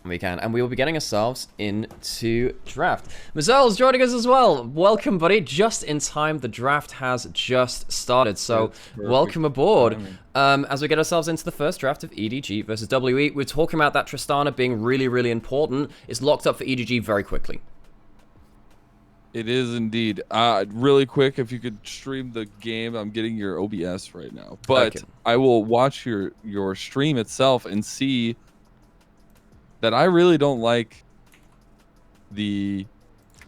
We can, and we will be getting ourselves into draft. Mazel's joining us as well. Welcome, buddy. Just in time. The draft has just started, so welcome aboard. As we get ourselves into the first draft of EDG versus WE, we're talking about that Tristana being really, really important. It's locked up for EDG very quickly. It is indeed. Really quick, if you could stream the game, I'm getting your OBS right now, but okay. I will watch your stream itself and see that I really don't like the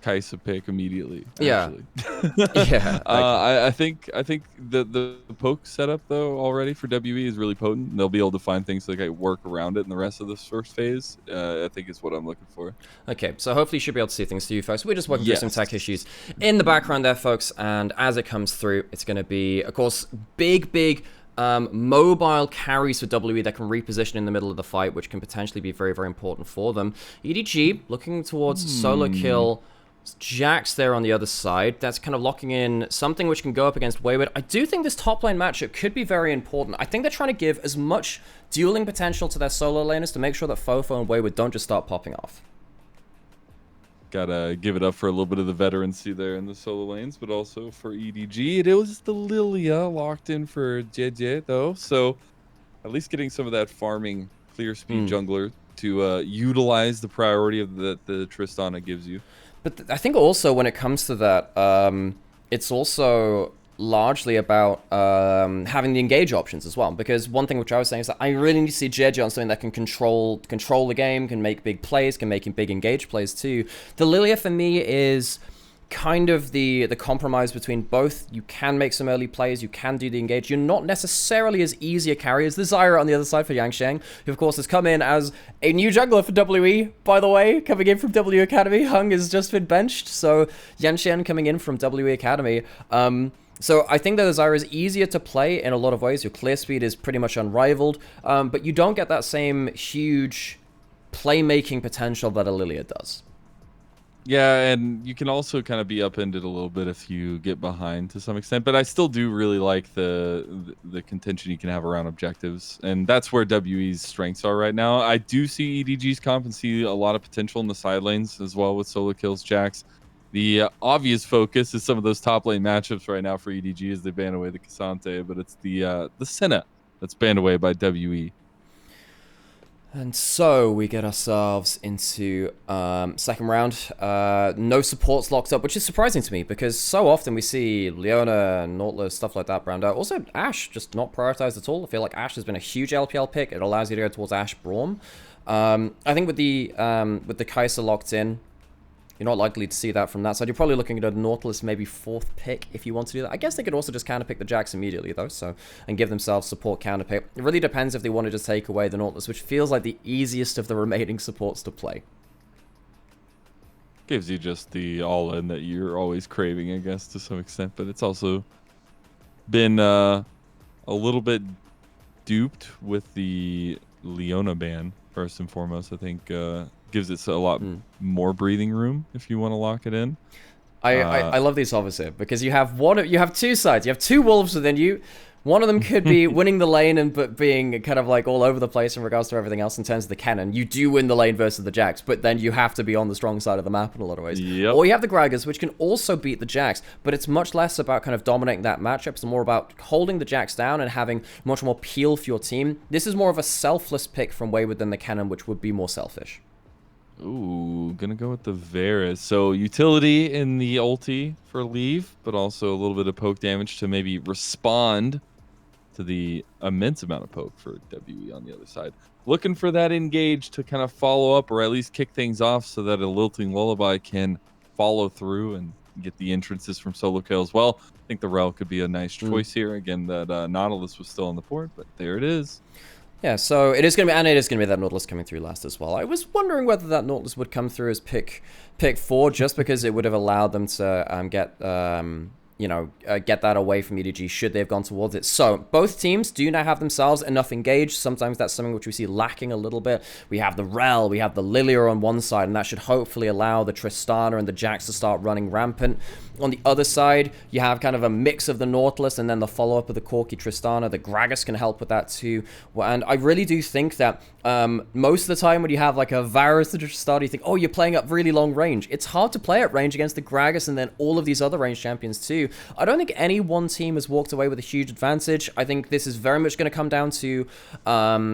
Kai'Sa pick immediately. Actually. Yeah. I think the poke setup though already for WE is really potent. They'll be able to find things that work around it in the rest of this first phase. I think is what I'm looking for. Okay, so hopefully you should be able to see things to you folks. We're just working through some tech issues in the background there, folks, and as it comes through, it's going to be, of course, big mobile carries for WE that can reposition in the middle of the fight, which can potentially be very, very important for them. EDG looking towards solo kill Jax there on the other side. That's kind of locking in something which can go up against Wayward. I do think this top lane matchup could be very important. I think they're trying to give as much dueling potential to their solo laners to make sure that Fofo and Wayward don't just start popping off. Gotta give it up for a little bit of the veterancy there in the solo lanes, but also for EDG. It was the Lilia locked in for JJ though, so at least getting some of that farming clear speed jungler to utilize the priority of the Tristana gives you. But I think also when it comes to that, it's also largely about having the engage options as well. Because one thing which I was saying is that I really need to see JJ on something that can control the game, can make big plays, can make big engage plays too. The Lilia for me is kind of the compromise between both. You can make some early plays, you can do the engage. You're not necessarily as easy a carry as the Zyra on the other side for Yangsheng, who of course has come in as a new jungler for WE, by the way, coming in from W Academy. Hung has just been benched, so Yangsheng coming in from W Academy. So I think that the Zyra is easier to play in a lot of ways. Your clear speed is pretty much unrivaled, but you don't get that same huge playmaking potential that a Lilia does. Yeah, and you can also kind of be upended a little bit if you get behind to some extent, but I still do really like the contention you can have around objectives, and that's where WE's strengths are right now. I do see EDG's comp and see a lot of potential in the side lanes as well with solo kills, Jax. The obvious focus is some of those top lane matchups right now for EDG as they ban away the Cassante, but it's the Senna that's banned away by WE. And so we get ourselves into second round. No supports locked up, which is surprising to me because so often we see Leona, Nautilus, stuff like that brand out. Also, Ashe just not prioritized at all. I feel like Ashe has been a huge LPL pick. It allows you to go towards Ashe Braum. I think with the Kai'Sa locked in, you're not likely to see that from that side. You're probably looking at a Nautilus maybe fourth pick if you want to do that. I guess they could also just counter pick the Jax immediately though, so and give themselves support counter pick. It really depends if they wanted to take away the Nautilus, which feels like the easiest of the remaining supports to play. Gives you just the all-in that you're always craving, I guess, to some extent, but it's also been a little bit duped with the Leona ban, first and foremost. I think gives it a lot more breathing room if you want to lock it in. I love these offers here because you have two sides. You have two wolves within you. One of them could be winning the lane and but being kind of like all over the place in regards to everything else in terms of the cannon. You do win the lane versus the Jax, but then you have to be on the strong side of the map in a lot of ways. Yep. Or you have the Gragas, which can also beat the Jax, but it's much less about kind of dominating that matchup. It's more about holding the Jax down and having much more peel for your team. This is more of a selfless pick from Wayward than the cannon, which would be more selfish. Ooh, gonna go with the Varus. So utility in the ulti for leave, but also a little bit of poke damage to maybe respond to the immense amount of poke for WE on the other side. Looking for that engage to kind of follow up or at least kick things off so that a Lilting Lullaby can follow through and get the entrances from solo kill as well. I think the Rel could be a nice choice here. Again, that Nautilus was still on the board, but there it is. Yeah, so it is going to be, and it is going to be that Nautilus coming through last as well. I was wondering whether that Nautilus would come through as pick 4, just because it would have allowed them to get you know, get that away from EDG should they have gone towards it. So both teams do now have themselves enough engaged. Sometimes that's something which we see lacking a little bit. We have the Rel, we have the Lilia on one side, and that should hopefully allow the Tristana and the Jax to start running rampant. On the other side, you have kind of a mix of the Nautilus and then the follow-up of the Corki Tristana. The Gragas can help with that too. And I really do think that most of the time when you have like a Varus to Tristana, you think, oh, you're playing up really long range. It's hard to play at range against the Gragas and then all of these other range champions too. I don't think any one team has walked away with a huge advantage. I think this is very much going to come down to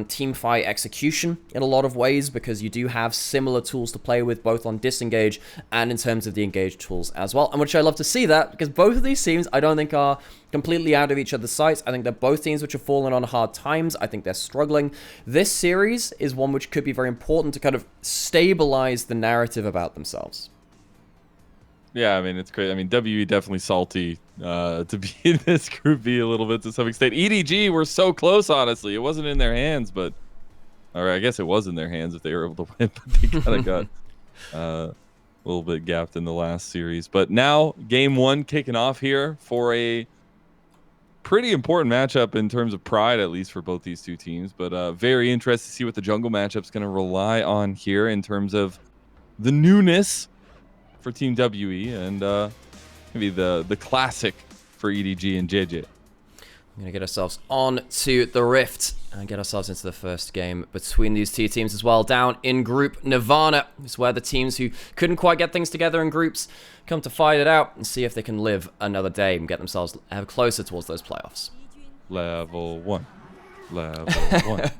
team fight execution in a lot of ways, because you do have similar tools to play with both on disengage and in terms of the engage tools as well, and which I love to see that, because both of these teams I don't think are completely out of each other's sights. I think they're both teams which have fallen on hard times. I think they're struggling. This series is one which could be very important to kind of stabilize the narrative about themselves. Yeah, I mean, it's great. I mean, WE definitely salty to be in this Group B a little bit to some extent. EDG were so close, honestly. It wasn't in their hands, but... Or I guess it was in their hands if they were able to win, but they kind of got a little bit gapped in the last series. But now, Game 1 kicking off here for a pretty important matchup in terms of pride, at least for both these two teams. But very interested to see what the jungle matchup's going to rely on here in terms of the newness for Team WE and maybe the classic for EDG and JJ. We're going to get ourselves on to the Rift and get ourselves into the first game between these two teams as well. Down in Group Nirvana is where the teams who couldn't quite get things together in groups come to fight it out and see if they can live another day and get themselves closer towards those playoffs. Level 1. Level 1.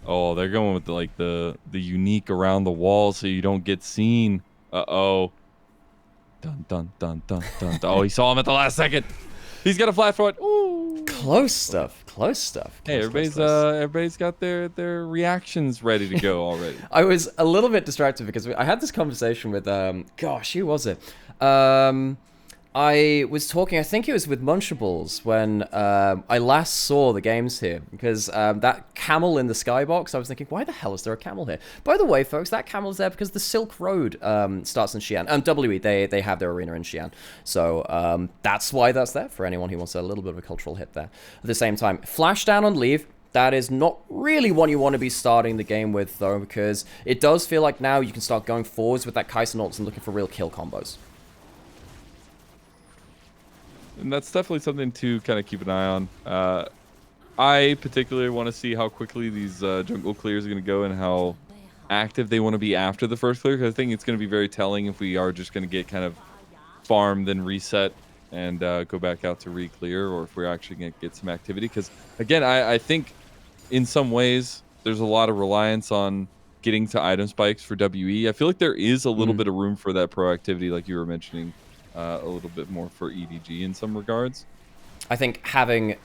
Oh, they're going with the unique around the wall so you don't get seen. Uh-oh. Dun, dun, dun, dun, dun. Oh, he saw him at the last second. He's got a flat foot. Ooh. Close stuff. Close stuff. Hey, everybody's got their reactions ready to go already. I was a little bit distracted because I had this conversation with gosh, who was it? I was talking, I think it was with Munchables when I last saw the games here, because that camel in the skybox, I was thinking, why the hell is there a camel here? By the way, folks, that camel's there because the Silk Road starts in Xi'an. WE, they have their arena in Xi'an. So that's why that's there, for anyone who wants a little bit of a cultural hit there. At the same time, flash down on leave. That is not really one you want to be starting the game with, though, because it does feel like now you can start going forwards with that Kai'Sa ults and looking for real kill combos. And that's definitely something to kind of keep an eye on. I particularly want to see how quickly these jungle clears are going to go and how active they want to be after the first clear, because I think it's going to be very telling if we are just going to get kind of farm, then reset, and go back out to re-clear, or if we're actually going to get some activity. Because, again, I think in some ways there's a lot of reliance on getting to item spikes for WE. I feel like there is a little bit of room for that proactivity, like you were mentioning. A little bit more for EDG in some regards. I think having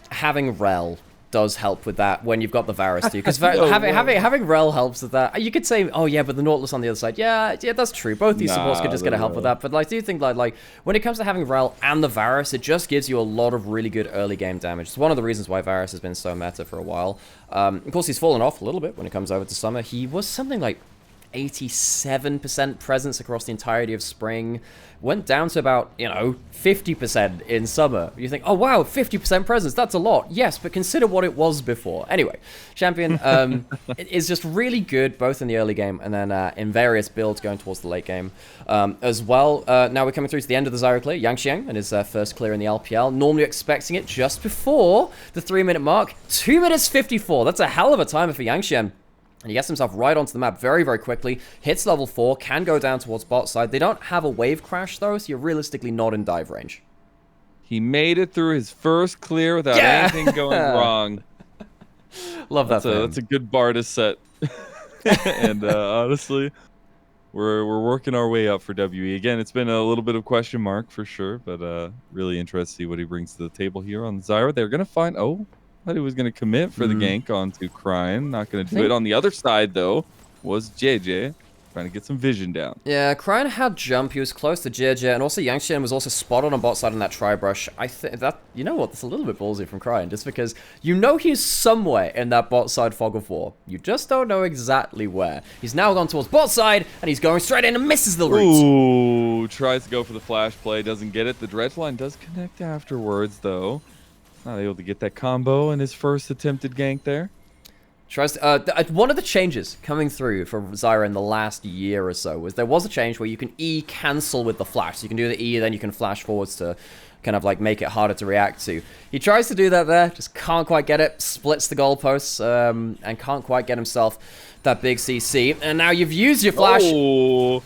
Rel does help with that when you've got the Varus too, because having Rel helps with that. You could say, oh yeah, but the Nautilus on the other side, yeah, that's true. Both these supports could just get a help with that. But I do think like when it comes to having Rel and the Varus, it just gives you a lot of really good early game damage. It's one of the reasons why Varus has been so meta for a while. Of course, he's fallen off a little bit when it comes over to summer. He was something like 87% presence across the entirety of spring, went down to about, 50% in summer. You think, oh wow, 50% presence, that's a lot. Yes, but consider what it was before. Anyway, Champion is just really good both in the early game and then in various builds going towards the late game as well. Now we're coming through to the end of the Zyro clear. Yangxiang and his first clear in the LPL. Normally expecting it just before the 3-minute mark. 2 minutes 54. That's a hell of a timer for Yangxiang. And he gets himself right onto the map very, very quickly. Hits level 4, can go down towards bot side. They don't have a wave crash, though, so you're realistically not in dive range. He made it through his first clear without anything going wrong. Love that. That's a good bar to set. And honestly, we're working our way up for WE. Again, it's been a little bit of question mark for sure, but really interested to see what he brings to the table here on Zyro. They're going to find... Oh, I thought he was going to commit for the gank onto Cryin. Not going to do it. On the other side, though, was JJ. trying to get some vision down. Yeah, Cryan had jump. He was close to JJ, and also Yangxian was also spot on bot side in that tri-brush. I think that, you know what, that's a little bit ballsy from Cryan, just because you know he's somewhere in that bot side fog of war. You just don't know exactly where. He's now gone towards bot side, and he's going straight in and misses the route. Ooh, tries to go for the flash play, doesn't get it. The dredge line does connect afterwards, though. Not able to get that combo in his first attempted gank there. Tries to, one of the changes coming through for Zyra in the last year or so was there was a change where you can E cancel with the flash. So you can do the E, then you can flash forwards to kind of like make it harder to react to. He tries to do that there, just can't quite get it, splits the goalposts, and can't quite get himself that big CC. And now you've used your flash. Oh,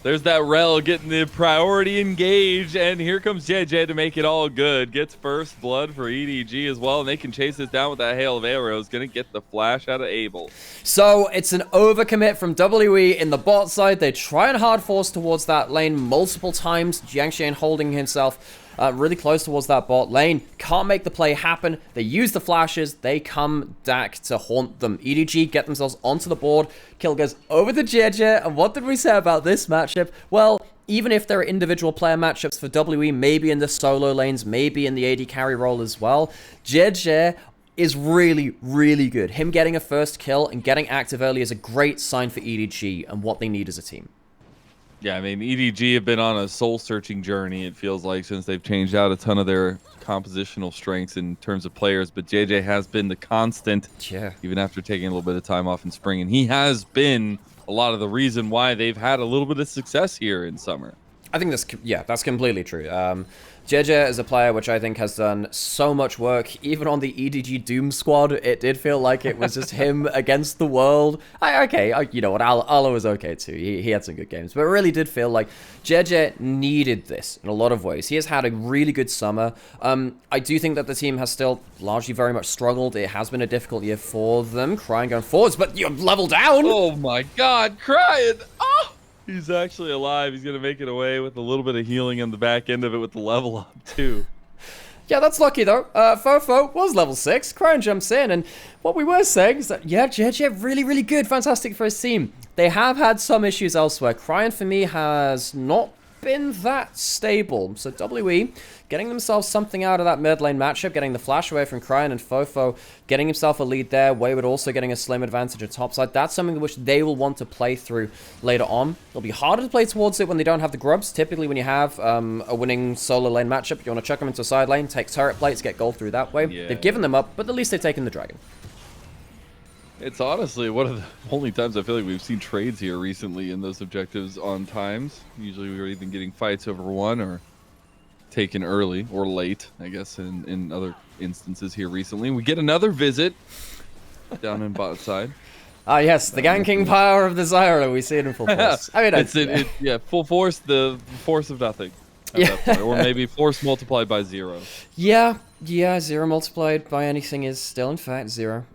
there's that Rel getting the priority engage, and here comes JJ to make it all good. Gets first blood for EDG as well, and they can chase this down with that hail of arrows. Gonna get the flash out of Abel. So it's an overcommit from WE in the bot side. They try and hard force towards that lane multiple times. Jiangxian holding himself really close towards that bot lane. Can't make the play happen. They use the flashes. They come back to haunt them. EDG get themselves onto the board. Kill goes over to JJ. And what did we say about this matchup? Well, even if there are individual player matchups for WE, maybe in the solo lanes, maybe in the AD carry role as well, JJ is really, really good. Him getting a first kill and getting active early is a great sign for EDG and what they need as a team. Yeah, I mean, EDG have been on a soul-searching journey, it feels like, since they've changed out a ton of their compositional strengths in terms of players, but JJ has been the constant, even after taking a little bit of time off in spring, and he has been a lot of the reason why they've had a little bit of success here in summer. I think that's completely true. JJ is a player which I think has done so much work. Even on the EDG Doom squad, it did feel like it was just him against the world. You know what, Ala was okay too. He had some good games. But it really did feel like JJ needed this in a lot of ways. He has had a really good summer. I do think that the team has still largely very much struggled. It has been a difficult year for them. Cryan going forwards, but you're level down! Oh my god, Cryan! Oh! He's actually alive. He's going to make it away with a little bit of healing on the back end of it with the level up, too. Yeah, that's lucky, though. Fofo was level 6. Cryan jumps in, and what we were saying is that, yeah, JJ, really, really good. Fantastic for his team. They have had some issues elsewhere. Cryan, for me, has not been that stable. So WE getting themselves something out of that mid lane matchup, getting the flash away from Cryan and Fofo, getting himself a lead there. Wayward also getting a slim advantage at topside. That's something which they will want to play through later on. It'll be harder to play towards it when they don't have the grubs. Typically when you have a winning solo lane matchup, you want to chuck them into a side lane, take turret plates, get gold through that way. Yeah. They've given them up, but at least they've taken the dragon. It's honestly one of the only times I feel like we've seen trades here recently in those objectives on times. Usually we were either getting fights over one or taken early or late, I guess, in other instances here recently. We get another visit down in bot side. Ah, yes, the ganking power of the Zyra. We see it in full force. I mean, yeah, full force, the force of nothing. Yeah. Or maybe force multiplied by 0. Yeah, 0 multiplied by anything is still, in fact, 0.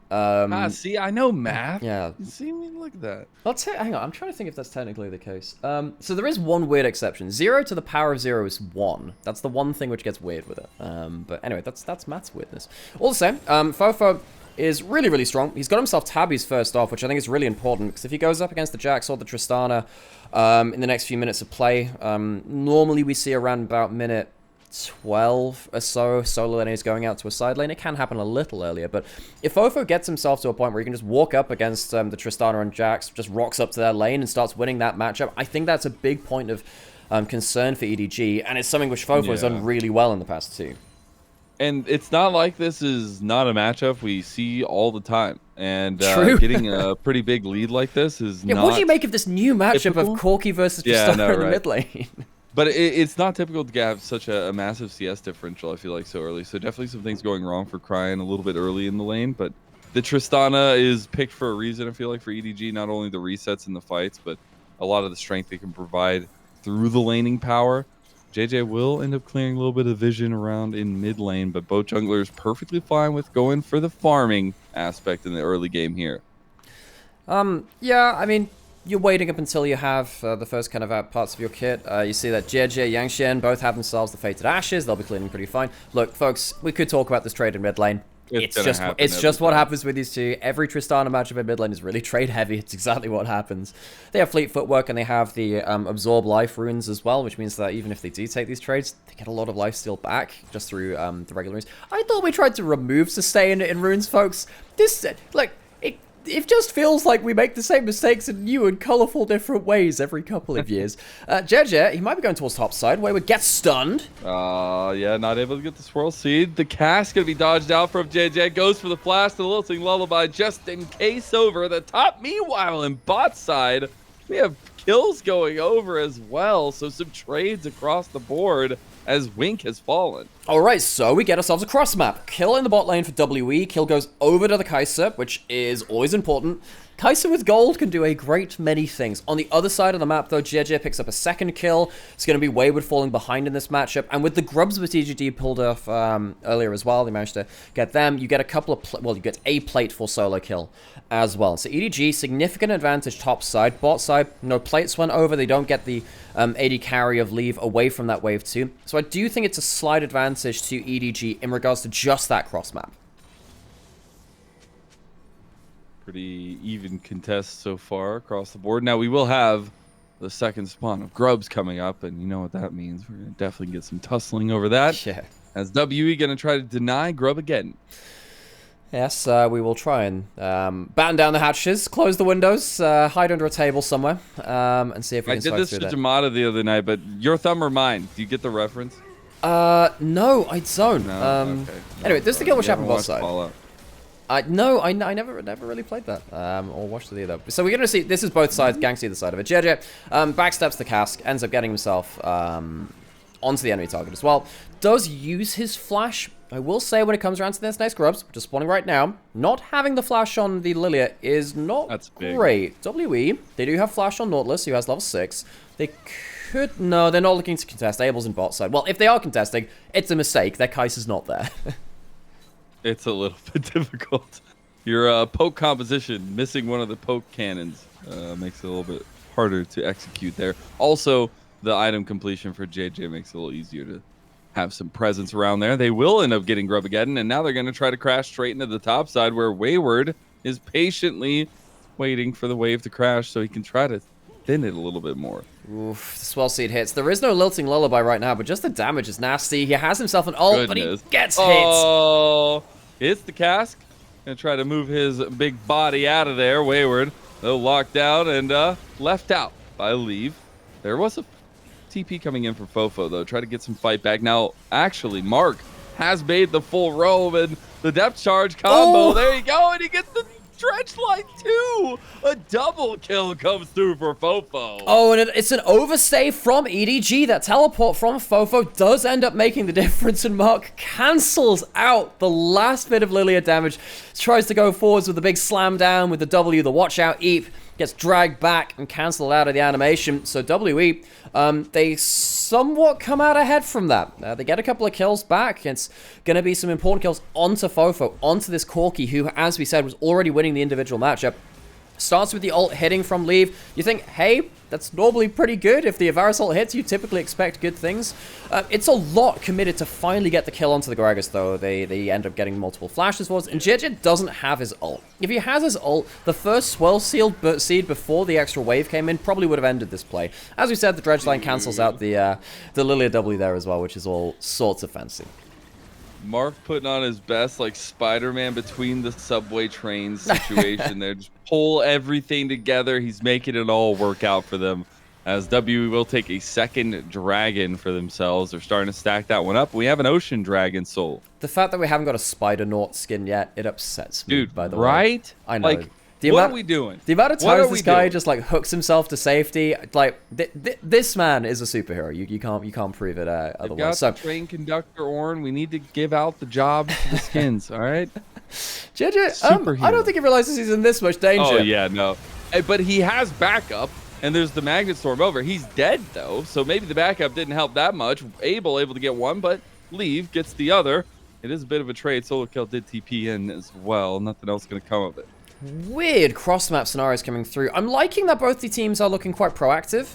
See, I know math. Yeah. You see me? Look at that. Hang on, I'm trying to think if that's technically the case. So there is one weird exception. 0 to the power of 0 is 1. That's the one thing which gets weird with it. But anyway, that's math's weirdness. All the same, Fofo is really, really strong. He's got himself tabbies first off, which I think is really important, because if he goes up against the Jax or the Tristana in the next few minutes of play, normally we see around about minute 12 or so solo lanes going out to a side lane. It can happen a little earlier, but if Fofo gets himself to a point where he can just walk up against the Tristana and Jax, just rocks up to their lane and starts winning that matchup, I think that's a big point of concern for EDG, and it's something which Fofo has done really well in the past too. And it's not like this is not a matchup we see all the time. And getting a pretty big lead like this is not... What do you make of this new matchup typical? Of Corki versus Tristana in the mid lane? But it's not typical to have such a massive CS differential, I feel like, so early. So definitely some things going wrong for Cryan a little bit early in the lane. But the Tristana is picked for a reason, I feel like, for EDG. Not only the resets and the fights, but a lot of the strength they can provide through the laning power. JJ will end up clearing a little bit of vision around in mid lane, but both junglers perfectly fine with going for the farming aspect in the early game here. Yeah, I mean, you're waiting up until you have the first kind of parts of your kit. You see that JJ, Yangxian both have themselves the Fated Ashes. They'll be cleaning pretty fine. Look, folks, we could talk about this trade in mid lane. It's just what happens with these two. Every Tristana matchup in mid lane is really trade heavy. It's exactly what happens. They have fleet footwork and they have the absorb life runes as well, which means that even if they do take these trades, they get a lot of life steal back just through the regular runes. I thought we tried to remove sustain in runes, folks. This, like, it just feels like we make the same mistakes in new and colorful different ways every couple of years. JJ, he might be going towards top side. Wayward gets stunned. Yeah, not able to get the swirl seed. The cast gonna be dodged out from JJ. Goes for the flash. The lilting lullaby just in case over the top. Meanwhile, in bot side, we have kills going over as well. So some trades across the board as Wink has fallen. Alright, so we get ourselves a cross map. Kill in the bot lane for WE. Kill goes over to the Kai'Sa, which is always important. Kai'Sa with gold can do a great many things. On the other side of the map, though, JJ picks up a second kill. It's going to be Wayward falling behind in this matchup. And with the grubs with EDG pulled off earlier as well, they managed to get them. You get a couple of... well, you get a plate for solo kill as well. So EDG, significant advantage top side. Bot side, no plates went over. They don't get the AD carry of leave away from that wave 2. So I do think it's a slight advantage to EDG in regards to just that cross map. Pretty even contest so far across the board. Now we will have the second spawn of grubs coming up, and you know what that means. We're gonna definitely get some tussling over that. Yeah. As WE gonna try to deny grub again. Yes, we will try and batten down the hatches, close the windows, hide under a table somewhere, and see if we can swipe through that. I did this to Jamada the other night, but your thumb or mine? Do you get the reference? No, I don't. No? Okay. Anyway, this is the kill which happened both sides. Fallout. No, I never really played that, or watched it either. So we're going to see, this is both sides, ganks either side of it. JJ backsteps the cask, ends up getting himself onto the enemy target as well. Does use his flash. I will say when it comes around to this next grubs, which is spawning right now, not having the flash on the Lilia is not great. WE, they do have flash on Nautilus, who has level 6. They could, no, they're not looking to contest. Abel's in bot side. Well, if they are contesting, it's a mistake. Their Kai'Sa's not there. It's a little bit difficult. Your poke composition, missing one of the poke cannons, makes it a little bit harder to execute there. Also, the item completion for JJ makes it a little easier to have some presence around there. They will end up getting Grubageddon, and now they're going to try to crash straight into the top side where Wayward is patiently waiting for the wave to crash so he can try to thin it a little bit more. Oof, the swell seed hits. There is no lilting lullaby right now, but just the damage is nasty. He has himself an ult, but he gets hit. Oh, it's the cask. Gonna try to move his big body out of there. Wayward, though, locked down and left out by Leave. There was a TP coming in for Fofo, though. Try to get some fight back. Now, actually, Mark has made the full roam and the depth charge combo. Oh. There you go, and he gets the Dredge Light too! A double kill comes through for Fofo. Oh, and it's an overstay from EDG. That teleport from Fofo does end up making the difference, and Mark cancels out the last bit of Lilia damage. Tries to go forwards with a big slam down with the W, the watch out Eep. Gets dragged back and cancelled out of the animation. So WE, they somewhat come out ahead from that. They get a couple of kills back. It's going to be some important kills onto Fofo, onto this Corki, who, as we said, was already winning the individual matchup. Starts with the ult hitting from Leave. You think, hey, that's normally pretty good. If the Avaris ult hits, you typically expect good things. It's a lot committed to finally get the kill onto the Gragas, though. They end up getting multiple flashes for us, and JJ doesn't have his ult. If he has his ult, the first swell seed before the extra wave came in probably would have ended this play. As we said, the Dredge Line cancels out the Lilia W there as well, which is all sorts of fancy. Mark putting on his best, like Spider-Man between the subway trains situation there. Just pull everything together. He's making it all work out for them. As W will take a second dragon for themselves. They're starting to stack that one up. We have an Ocean Dragon soul. The fact that we haven't got a Spider-Naut skin yet, it upsets me, dude, by the way. Right? I know. Like, what are we doing? The amount of times this guy just like hooks himself to safety, like this man is a superhero. You can't prove it otherwise. So train conductor Orn, we need to give out the job to the skins. All right, JJ. I don't think he realizes he's in this much danger. Oh yeah, no. But he has backup, and there's the Magnet Storm over. He's dead though, so maybe the backup didn't help that much. Able to get one, but Leave gets the other. It is a bit of a trade. Solo kill did TP in as well. Nothing else going to come of it. weird cross-map scenarios coming through. I'm liking that both the teams are looking quite proactive.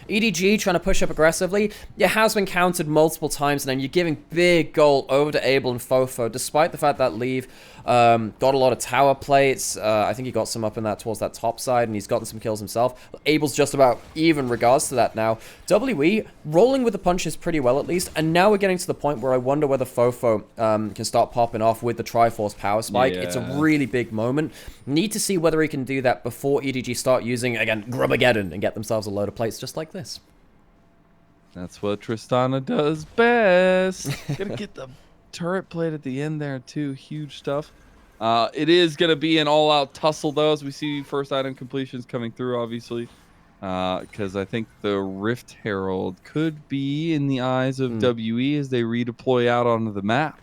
EDG trying to push up aggressively. It has been countered multiple times, and then you're giving big gold over to Abel and Fofo, despite the fact that Leave got a lot of tower plates. I think he got some up in that towards that top side, and he's gotten some kills himself. Abel's just about even regards to that now. WE rolling with the punches pretty well at least, and now we're getting to the point where I wonder whether Fofo can start popping off with the Triforce power spike. Yeah. It's a really big moment. Need to see whether he can do that before EDG start using, again, Grubbageddon and get themselves a load of plates just like this. That's what Tristana does best. Gonna get the turret plate at the end there too. Huge stuff. It is gonna be an all-out tussle though, as we see first item completions coming through, obviously. Because I think the Rift Herald could be in the eyes of WE as they redeploy out onto the map.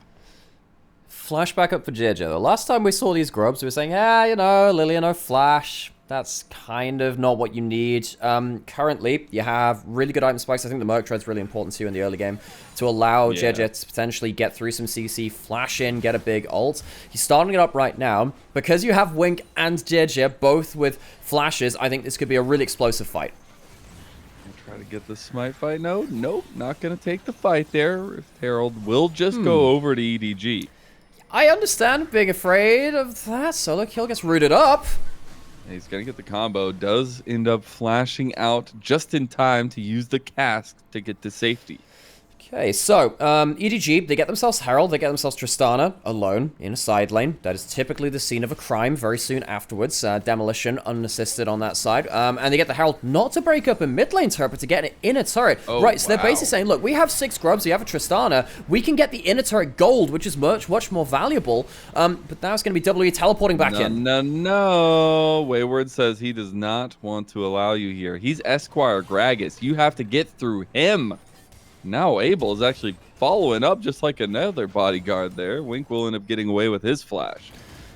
Flashback up for JJ. The last time we saw these grubs, we were saying, you know, Lilia, no flash. That's kind of not what you need. Currently, you have really good item spikes. I think the Merc Tread's really important to you in the early game to allow JJ to potentially get through some CC, flash in, get a big ult. He's starting it up right now. Because you have Wink and JJ both with flashes, I think this could be a really explosive fight. Try to get the smite fight. Nope, not going to take the fight there. Rift Herald will just go over to EDG. I understand being afraid of that. Solo kill gets rooted up. He's going to get the combo. Does end up flashing out just in time to use the cask to get to safety. Okay, so EDG, they get themselves Herald, they get themselves Tristana alone in a side lane. That is typically the scene of a crime very soon afterwards. Demolition unassisted on that side. And they get the Herald not to break up a mid lane turret, but to get an inner turret. Oh, right, so they're basically saying, look, we have 6 grubs, we have a Tristana, we can get the inner turret gold, which is much more valuable. But now it's going to be W teleporting back in. No. Wayward says he does not want to allow you here. He's Esquire Gragas. You have to get through him. Now Abel is actually following up just like another bodyguard there. Wink will end up getting away with his flash.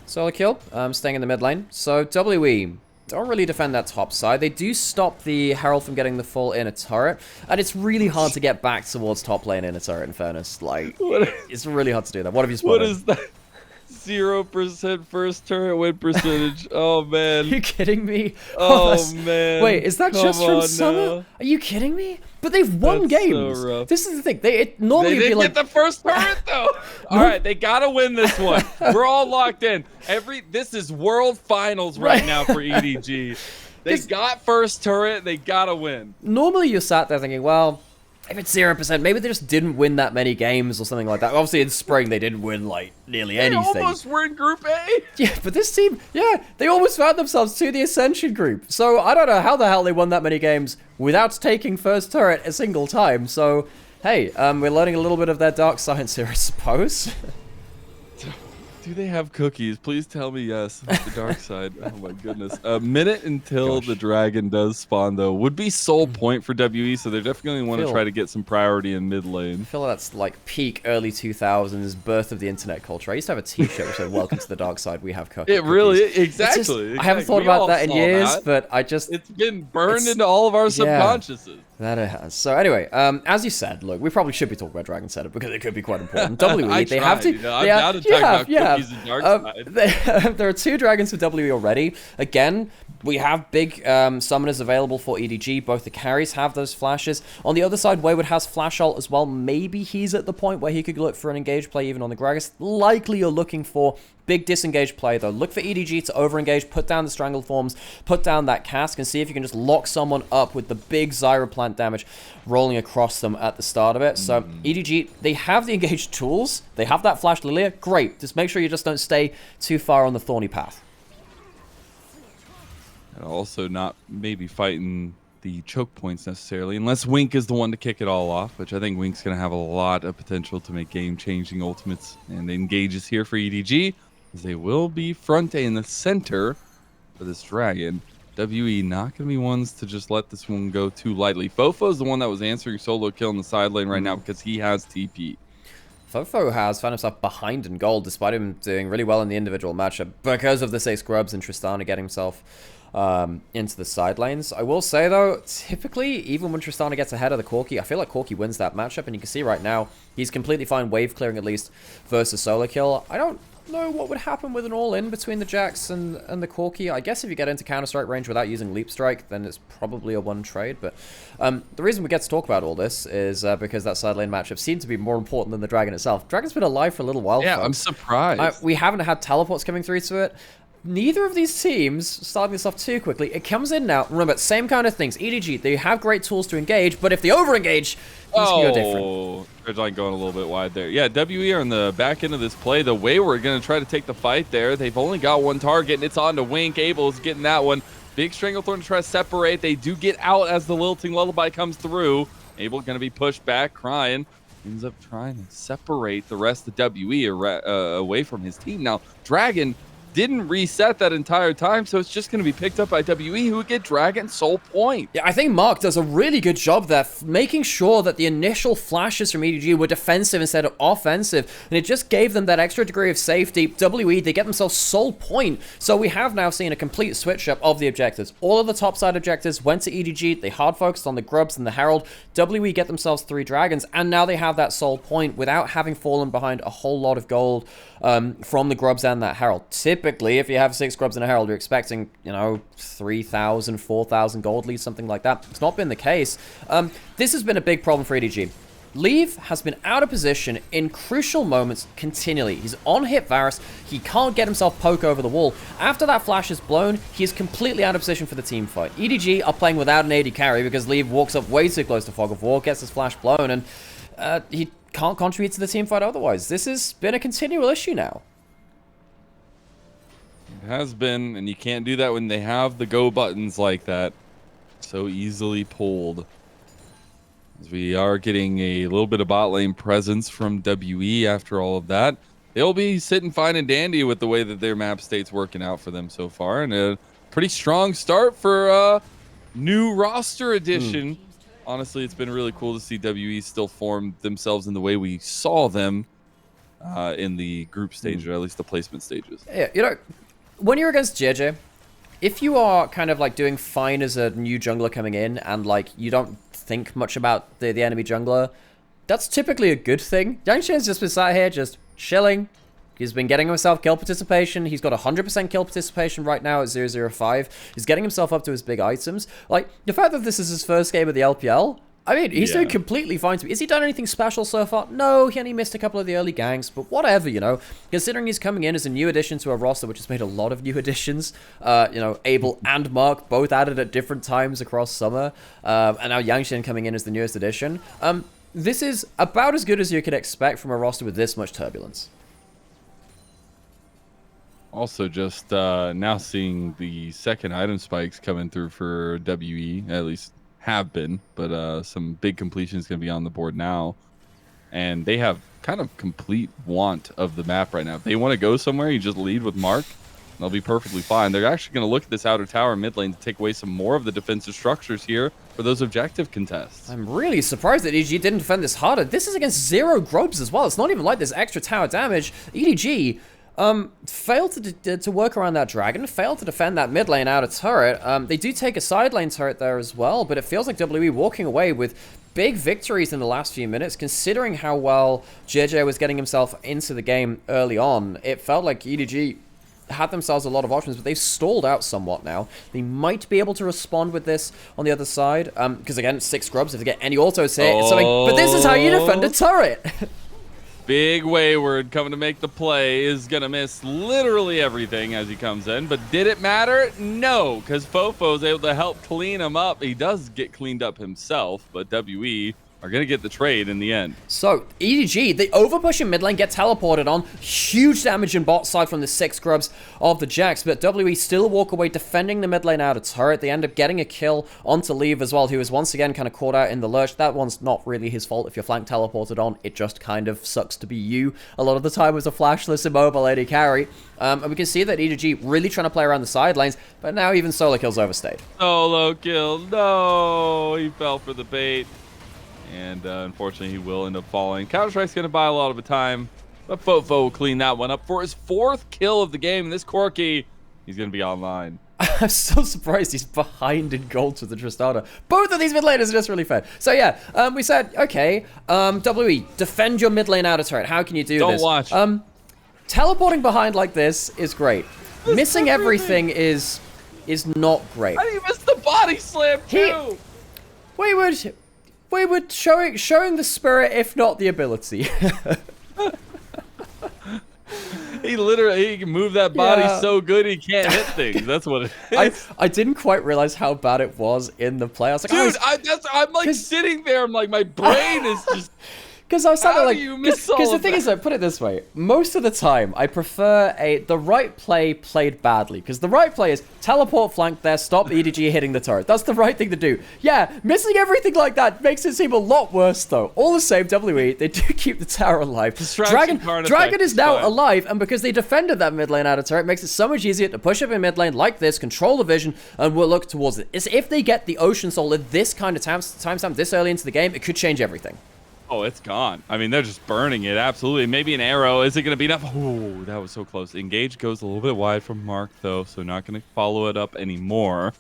Solo kill, staying in the mid lane. So WE don't really defend that top side. They do stop the Herald from getting the full inner turret. And it's really hard to get back towards top lane inner turret, in fairness. Like, it's really hard to do that. What have you spotted? What is that? 0% first turret win percentage. Oh, man. Are you kidding me? Oh, man. Wait, is that just from summer? Now. Are you kidding me? But they've won games. So rough. This is the thing. It normally they didn't be like get the first turret though. All right, they gotta win this one. We're all locked in. This is world finals right now for EDG. They got first turret. They gotta win. Normally, you're sat there thinking, well, if it's 0%, maybe they just didn't win that many games or something like that. Obviously, in spring, they didn't win, like, nearly anything. They almost were in Group A. Yeah, but this team, they almost found themselves to the Ascension group. So, I don't know how the hell they won that many games without taking first turret a single time. So, hey, we're learning a little bit of their dark science here, I suppose. Do they have cookies? Please tell me yes. The dark side. Oh my goodness. A minute until the dragon does spawn, though, would be sole point for WE, so they're definitely going to want to try to get some priority in mid lane. I feel like that's like peak early 2000s, birth of the internet culture. I used to have a t-shirt which said, welcome to the dark side, we have cookies. It really, exactly. I haven't thought about that in years, but I just... It's been burned into all of our subconsciouses. That it has. So anyway, as you said, look, we probably should be talking about Dragon Setup because it could be quite important. WE, they have to. I'm down to talk about cookies and dark side. There are 2 dragons for WE already. Again, we have big summoners available for EDG. Both the carries have those flashes. On the other side, Wayward has flash ult as well. Maybe he's at the point where he could look for an engaged play even on the Gragas. Likely you're looking for big disengaged play though. Look for EDG to over-engage, put down the strangle forms, put down that cask, and see if you can just lock someone up with the big Zyra plant damage rolling across them at the start of it. So EDG, they have the engaged tools. They have that flash Lilia. Great. Just make sure you just don't stay too far on the thorny path. And also not maybe fighting the choke points necessarily, unless Wink is the one to kick it all off, which I think Wink's going to have a lot of potential to make game-changing ultimates and engages here for EDG, as they will be front in the center for this dragon. WE not going to be ones to just let this one go too lightly. Fofo is the one that was answering solo kill in the side lane right now because he has TP. Fofo has found himself behind in gold despite him doing really well in the individual matchup because of the 6 grubs and Tristana getting himself into the side lanes. I will say though, typically, even when Tristana gets ahead of the Corki, I feel like Corki wins that matchup, and you can see right now, he's completely fine wave clearing at least versus solo kill. I don't know what would happen with an all-in between the Jax and the Corki. I guess if you get into Counter-Strike range without using Leap Strike, then it's probably a one trade. But the reason we get to talk about all this is because that side lane matchup seemed to be more important than the Dragon itself. Dragon's been alive for a little while. Yeah, folks. I'm surprised. We haven't had teleports coming through to it. Neither of these teams starting this off too quickly. It comes in now. Remember, same kind of things. EDG, they have great tools to engage, but if they over-engage, things can go different. Ridgeline going a little bit wide there. Yeah, WE are on the back end of this play. The way we're going to try to take the fight there, they've only got one target, and it's on to Wink. Abel's getting that one. Big Stranglethorn to try to separate. They do get out as the Lilting Lullaby comes through. Abel going to be pushed back, crying. Ends up trying to separate the rest of WE away from his team. Now, Dragon didn't reset that entire time, so it's just going to be picked up by WE, who would get Dragon sole point. Yeah, I think Mark does a really good job there, making sure that the initial flashes from EDG were defensive instead of offensive, and it just gave them that extra degree of safety. WE, they get themselves sole point, so we have now seen a complete switch-up of the objectives. All of the top-side objectives went to EDG, they hard-focused on the Grubs and the Herald. WE get themselves 3 Dragons, and now they have that sole point without having fallen behind a whole lot of gold from the Grubs and that Herald. Typically, if you have 6 Grubs and a Herald, you're expecting, 3,000, 4,000 gold leads, something like that. It's not been the case. This has been a big problem for EDG. Leave has been out of position in crucial moments continually. He's on hit Varus. He can't get himself poke over the wall. After that flash is blown, he is completely out of position for the team fight. EDG are playing without an AD carry because Leave walks up way too close to Fog of War, gets his flash blown, and he can't contribute to the team fight otherwise. This has been a continual issue now. It has been, and you can't do that when they have the go buttons like that. So easily pulled. As we are getting a little bit of bot lane presence from WE after all of that. They'll be sitting fine and dandy with the way that their map state's working out for them so far. And a pretty strong start for a new roster addition. Honestly, it's been really cool to see WE still form themselves in the way we saw them in the group stage, or at least the placement stages. Yeah, when you're against JJ, if you are kind of like doing fine as a new jungler coming in and like you don't think much about the enemy jungler, that's typically a good thing. Yangshan's just been sat here just chilling. He's been getting himself kill participation. He's got 100% kill participation right now at 005. He's getting himself up to his big items. Like, the fact that this is his first game of the LPL, I mean, he's doing completely fine to me. Has he done anything special so far? No, he only missed a couple of the early ganks, but whatever, Considering he's coming in as a new addition to a roster, which has made a lot of new additions. Abel and Mark both added at different times across summer. And now Yangshan coming in as the newest addition. This is about as good as you could expect from a roster with this much turbulence. Also, just now seeing the second item spikes coming through for WE, at least have been, but some big completions going to be on the board now. And they have kind of complete want of the map right now. If they want to go somewhere, you just lead with Mark. They'll be perfectly fine. They're actually going to look at this outer tower mid lane to take away some more of the defensive structures here for those objective contests. I'm really surprised that EDG didn't defend this harder. This is against 0 Grubs as well. It's not even like there's extra tower damage. EDG failed to work around that dragon, failed to defend that mid lane outer turret. They do take a side lane turret there as well, but it feels like WE walking away with big victories in the last few minutes, considering how well JJ was getting himself into the game early on. It felt like EDG had themselves a lot of options, but they've stalled out somewhat now. They might be able to respond with this on the other side, because again, 6 Grubs, if they get any autos here, it's something, but this is how you defend a turret! Big Wayward coming to make the play is going to miss literally everything as he comes in. But did it matter? No, because Fofo's able to help clean him up. He does get cleaned up himself, but WE are going to get the trade in the end. So, EDG, they overpush in mid lane, get teleported on. Huge damage in bot side from the 6 Grubs of the Jax, but WE still walk away defending the mid lane outer turret. They end up getting a kill onto Leave as well, who is once again kind of caught out in the lurch. That one's not really his fault if you're flank teleported on. It just kind of sucks to be you. A lot of the time it was a flashless immobile AD carry. And we can see that EDG really trying to play around the side lanes, but now even solo kills overstayed. Solo kill, no! He fell for the bait. And unfortunately, he will end up falling. Counter-Strike's going to buy a lot of the time. But Fofo will clean that one up for his 4th kill of the game. And this Corki, he's going to be online. I'm so surprised he's behind in gold to the Tristana. Both of these mid laners are just really fair. So yeah, we said, okay, WE, defend your mid lane outer turret. How can you do this? Don't watch. teleporting behind like this is great. Missing everything is not great. How do you miss the body slam too? Wayward showing the spirit, if not the ability. He can move that body so good he can't hit things. That's what it is. I didn't quite realize how bad it was in the play. I was like, dude, I'm like sitting there. I'm like, my brain is just. Because I was sat there like, because the thing is, like, put it this way, most of the time I prefer the right play played badly, because the right play is teleport flank there, stop EDG hitting the turret. That's the right thing to do. Yeah, missing everything like that makes it seem a lot worse though. All the same, WE, they do keep the tower alive. Dragon is now alive, and because they defended that mid lane out of turret, it makes it so much easier to push up in mid lane like this, control the vision, and we'll look towards it. It's if they get the Ocean Soul at this kind of timestamp this early into the game, it could change everything. Oh, it's gone. I mean, they're just burning it. Absolutely. Maybe an arrow. Is it going to be enough? Oh, that was so close. Engage goes a little bit wide from Mark, though, so not going to follow it up anymore.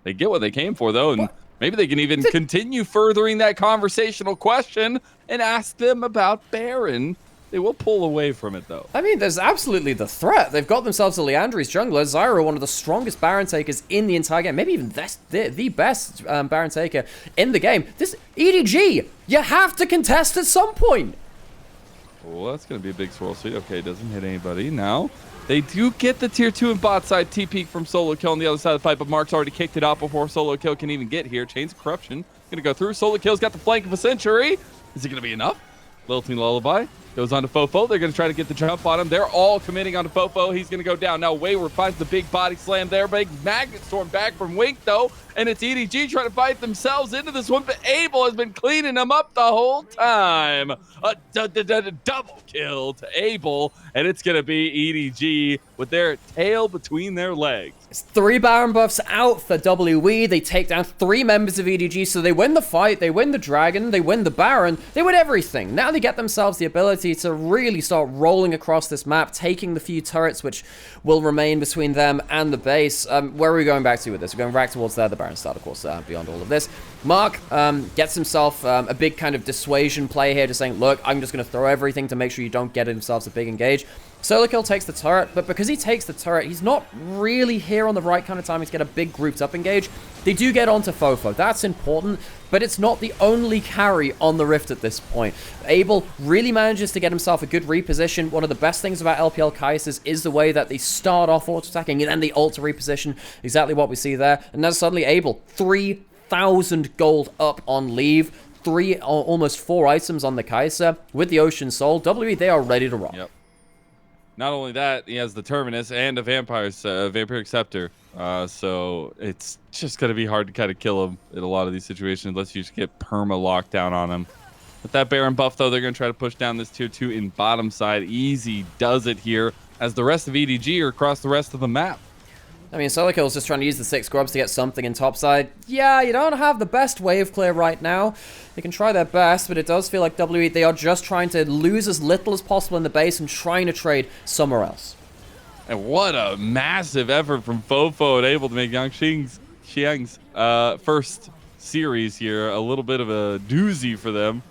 They get what they came for, though, and maybe they can even continue furthering that conversational question and ask them about Baron. They will pull away from it, though. I mean, there's absolutely the threat. They've got themselves a Leandri's jungler. Zyra, one of the strongest Baron takers in the entire game. Maybe even the best Baron taker in the game. This EDG, you have to contest at some point. Well, that's going to be a big swirl sweep. Okay, doesn't hit anybody. Now, they do get the tier 2 and bot side TP from Solo Kill on the other side of the pipe, but Mark's already kicked it out before Solo Kill can even get here. Chains of Corruption going to go through. Solo Kill's got the flank of a century. Is it going to be enough? Lilting Lullaby goes on to Fofo. They're going to try to get the jump on him. They're all committing onto Fofo. He's going to go down. Now Wayward finds the big body slam there. Big magnet storm back from Wink, though. And it's EDG trying to fight themselves into this one, but Abel has been cleaning them up the whole time. A double kill to Abel, and it's going to be EDG with their tail between their legs. It's 3 Baron buffs out for WE. They take down 3 members of EDG, so they win the fight, they win the Dragon, they win the Baron, they win everything. Now they get themselves the ability to really start rolling across this map, taking the few turrets which will remain between them and the base. Where are we going back to with this? We're going back towards the Baron start, of course, beyond all of this. Mark gets himself a big kind of dissuasion play here, just saying, look, I'm just going to throw everything to make sure you don't get themselves a big engage. Solo Kill takes the turret, but because he takes the turret, he's not really here on the right kind of timing to get a big grouped up engage. They do get onto Fofo. That's important, but it's not the only carry on the Rift at this point. Abel really manages to get himself a good reposition. One of the best things about LPL Kaisers is the way that they start off auto-attacking and then they ult to reposition. Exactly what we see there. And then suddenly Abel, 3,000 gold up on leave. Almost 4 items on the Kaiser with the Ocean Soul. WE, they are ready to rock. Yep. Not only that, he has the Terminus and a Vampiric Scepter. So it's just going to be hard to kind of kill him in a lot of these situations unless you just get perma lockdown on him. With that Baron buff, though, they're going to try to push down this tier 2 in bottom side. Easy does it here as the rest of EDG are across the rest of the map. I mean, Solo Kill's just trying to use the 6 grubs to get something in topside. Yeah, you don't have the best wave clear right now. They can try their best, but it does feel like WE, they are just trying to lose as little as possible in the base and trying to trade somewhere else. And what a massive effort from Fofo and able to make Yang Xiang's first series here. A little bit of a doozy for them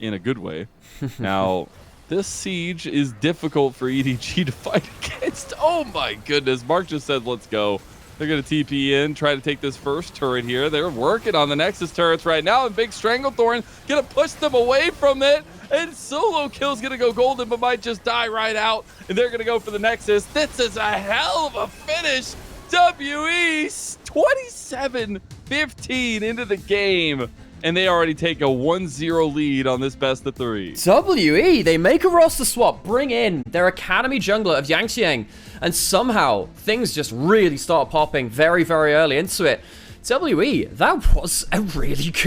in a good way. Now, this siege is difficult for EDG to fight against. Oh my goodness. Mark just said, let's go. They're going to TP in, try to take this first turret here. They're working on the Nexus turrets right now, and Big Stranglethorn going to push them away from it. And Solo Kill's going to go golden, but might just die right out. And they're going to go for the Nexus. This is a hell of a finish. WE 27-15 into the game. And they already take a 1-0 lead on this best of 3. WE, they make a roster swap, bring in their Academy jungler of Yang Xiang, and somehow things just really start popping very, very early into it. WE, that was a really good